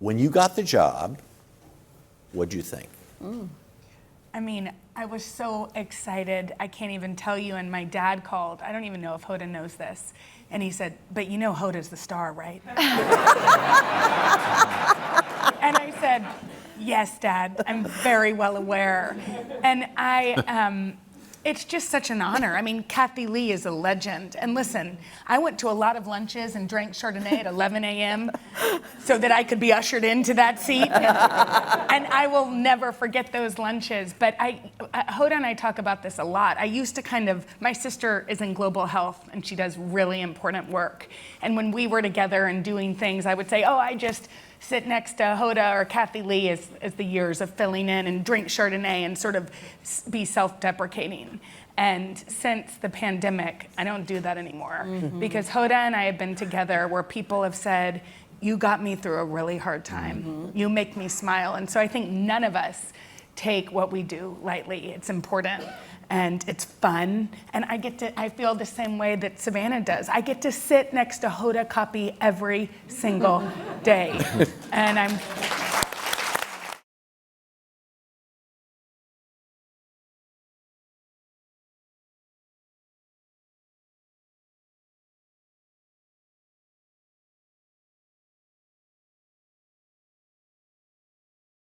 When you got the job, what'd you think? I mean, I was so excited. I can't even tell you. And my dad called. I don't even know if Hoda knows this. And he said, but you know Hoda's the star, right? And I said, yes, Dad. I'm very well aware. And it's just such an honor. I mean, Kathie Lee is a legend. And listen, I went to a lot of lunches and drank Chardonnay at 11 a.m. so that I could be ushered into that seat. And I will never forget those lunches. But Hoda and I talk about this a lot. I used to my sister is in global health and she does really important work. And when we were together and doing things, I would say, oh, I just sit next to Hoda or Kathie Lee as the years of filling in and drink Chardonnay and sort of be self-deprecating. And since the pandemic, I don't do that anymore because Hoda and I have been together where people have said, you got me through a really hard time. You make me smile. And so I think none of us take what we do lightly. It's important and it's fun. And I feel the same way that Savannah does. I get to sit next to Hoda Kotb every single day. And I'm